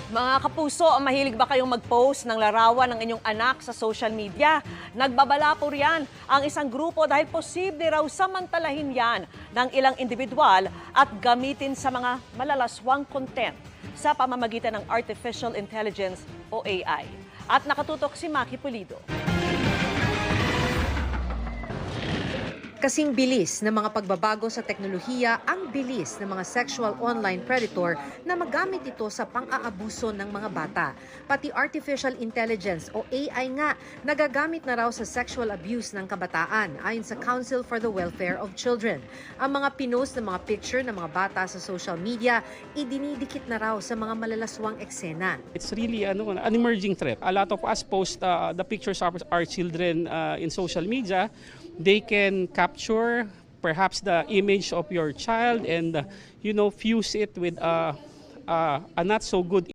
Mga kapuso, mahilig ba kayong mag-post ng larawan ng inyong anak sa social media? Nagbabala po riyan ang isang grupo dahil posible raw samantalahin yan ng ilang individual at gamitin sa mga malalaswang content sa pamamagitan ng Artificial Intelligence o AI. At nakatutok si Maki Pulido. Kasing bilis ng mga pagbabago sa teknolohiya ang bilis ng mga sexual online predator na magamit ito sa pang-aabuso ng mga bata. Pati artificial intelligence o AI nga nagagamit na raw sa sexual abuse ng kabataan ayon sa Council for the Welfare of Children. Ang mga pinost ng mga picture ng mga bata sa social media idinidikit na raw sa mga malalaswang eksena. It's really an emerging threat. A lot of us post the pictures of our children in social media. They can capture perhaps the image of your child and fuse it with a not so good